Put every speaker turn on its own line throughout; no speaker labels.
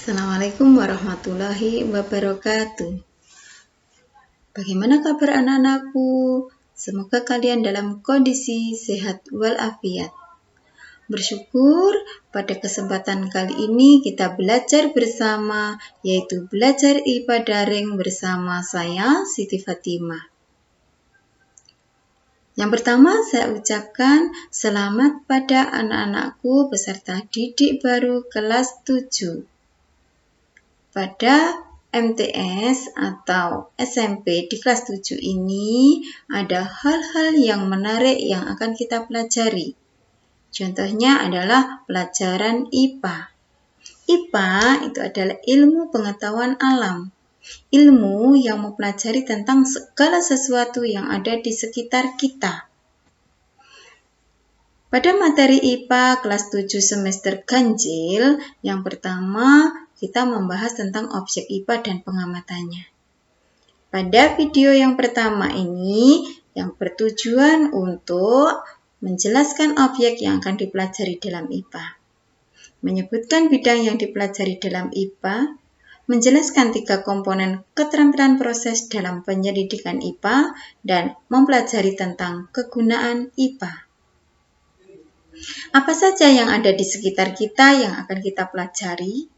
Assalamualaikum warahmatullahi wabarakatuh. Bagaimana kabar anak-anakku? Semoga kalian dalam kondisi sehat walafiat. Bersyukur pada kesempatan kali ini kita belajar bersama, yaitu belajar IPA daring bersama saya, Siti Fatimah. Yang pertama saya ucapkan selamat pada anak-anakku peserta didik baru kelas 7. Pada MTS atau SMP di kelas 7 ini ada hal-hal yang menarik yang akan kita pelajari. Contohnya adalah pelajaran IPA. IPA itu adalah ilmu pengetahuan alam. Ilmu yang mempelajari tentang segala sesuatu yang ada di sekitar kita. Pada materi IPA kelas 7 semester ganjil, yang pertama kita membahas tentang objek IPA dan pengamatannya. Pada video yang pertama ini, yang bertujuan untuk menjelaskan objek yang akan dipelajari dalam IPA. Menyebutkan bidang yang dipelajari dalam IPA, menjelaskan 3 komponen keterampilan proses dalam penyelidikan IPA, dan mempelajari tentang kegunaan IPA. Apa saja yang ada di sekitar kita yang akan kita pelajari?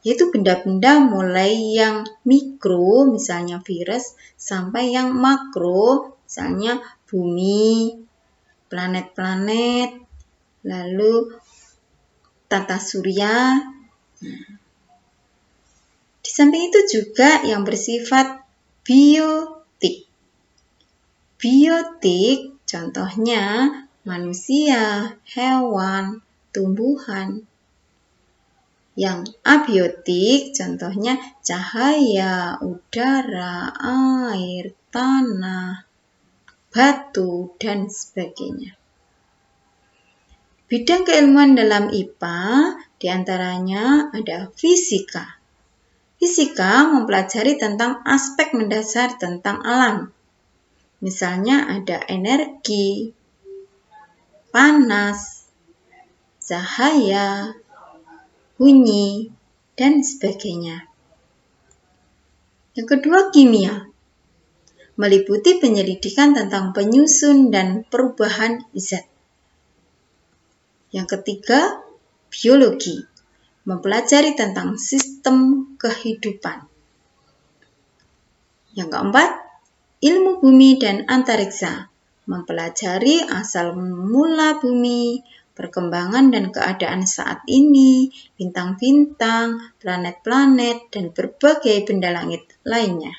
Yaitu benda-benda mulai yang mikro, misalnya virus, sampai yang makro, misalnya bumi, planet-planet, lalu tata surya. Di samping itu juga yang bersifat biotik. Biotik contohnya manusia, hewan, tumbuhan. Yang abiotik contohnya cahaya, udara, air, tanah, batu, dan sebagainya. Bidang keilmuan dalam IPA diantaranya ada fisika. Fisika mempelajari tentang aspek mendasar tentang alam. Misalnya ada energi, panas, cahaya, bunyi, dan sebagainya. Yang kedua, kimia. Meliputi penyelidikan tentang penyusun dan perubahan zat. Yang ketiga, biologi. Mempelajari tentang sistem kehidupan. Yang keempat, ilmu bumi dan antariksa. Mempelajari asal mula bumi, perkembangan dan keadaan saat ini, bintang-bintang, planet-planet, dan berbagai benda langit lainnya.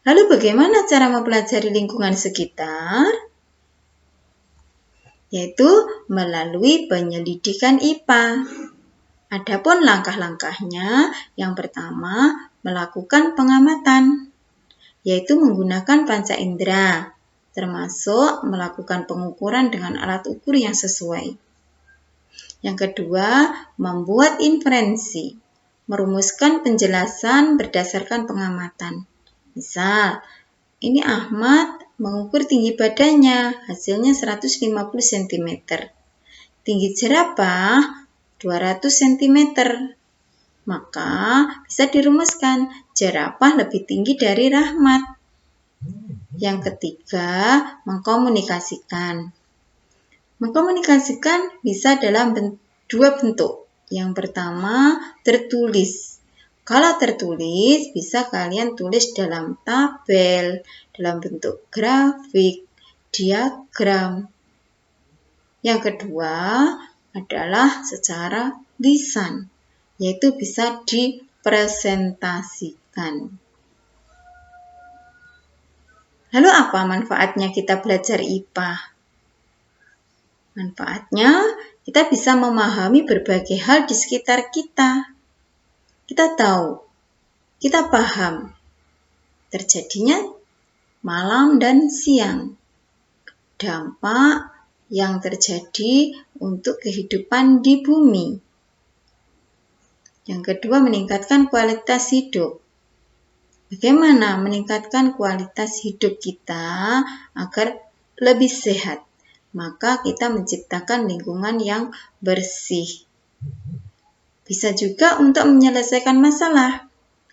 Lalu bagaimana cara mempelajari lingkungan sekitar? Yaitu melalui penyelidikan IPA. Adapun langkah-langkahnya, yang pertama, melakukan pengamatan, yaitu menggunakan panca indera, termasuk melakukan pengukuran dengan alat ukur yang sesuai. Yang kedua, membuat inferensi, merumuskan penjelasan berdasarkan pengamatan. Misal, ini Ahmad mengukur tinggi badannya, hasilnya 150 cm. Tinggi jerapah 200 cm. Maka bisa dirumuskan, jerapah lebih tinggi dari Rahmat. Yang ketiga, mengkomunikasikan. Mengkomunikasikan bisa dalam 2 bentuk. Yang pertama, tertulis. Kalau tertulis, bisa kalian tulis dalam tabel, dalam bentuk grafik, diagram. Yang kedua adalah secara lisan, yaitu bisa dipresentasikan. Lalu apa manfaatnya kita belajar IPA? Manfaatnya, kita bisa memahami berbagai hal di sekitar kita. Kita tahu, kita paham terjadinya malam dan siang, dampak yang terjadi untuk kehidupan di bumi. Yang kedua, meningkatkan kualitas hidup. Bagaimana meningkatkan kualitas hidup kita agar lebih sehat? Maka kita menciptakan lingkungan yang bersih. Bisa juga untuk menyelesaikan masalah.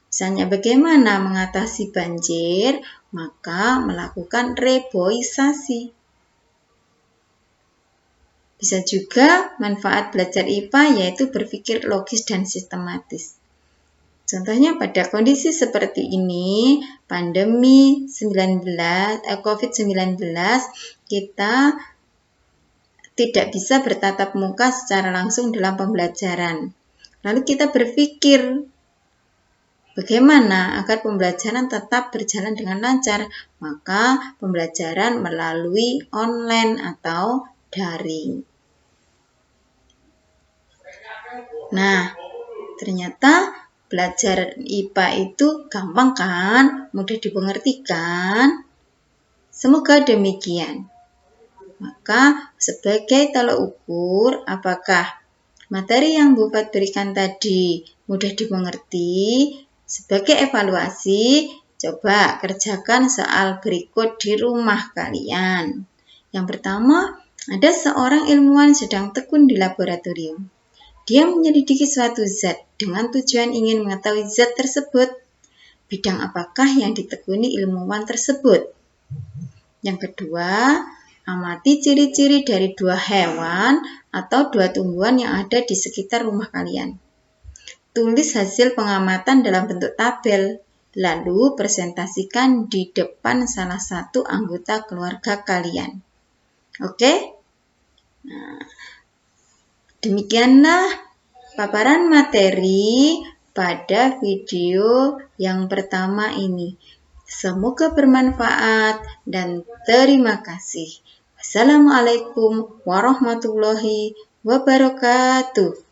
Misalnya bagaimana mengatasi banjir, maka melakukan reboisasi. Bisa juga manfaat belajar IPA yaitu berpikir logis dan sistematis. Contohnya pada kondisi seperti ini, pandemi COVID-19, kita tidak bisa bertatap muka secara langsung dalam pembelajaran. Lalu kita berpikir, bagaimana agar pembelajaran tetap berjalan dengan lancar? Maka pembelajaran melalui online atau daring. Nah, ternyata belajar IPA itu gampang kan? Mudah dimengerti kan? Semoga demikian. Maka sebagai tolak ukur, apakah materi yang Bu Fat berikan tadi mudah dimengerti? Sebagai evaluasi, coba kerjakan soal berikut di rumah kalian. Yang pertama, ada seorang ilmuwan sedang tekun di laboratorium. Dia menyelidiki suatu zat dengan tujuan ingin mengetahui zat tersebut. Bidang apakah yang ditekuni ilmuwan tersebut? Yang kedua, amati ciri-ciri dari 2 hewan atau 2 tumbuhan yang ada di sekitar rumah kalian. Tulis hasil pengamatan dalam bentuk tabel, lalu presentasikan di depan salah satu anggota keluarga kalian. Oke? Nah, demikianlah paparan materi pada video yang pertama ini. Semoga bermanfaat dan terima kasih. Wassalamualaikum warahmatullahi wabarakatuh.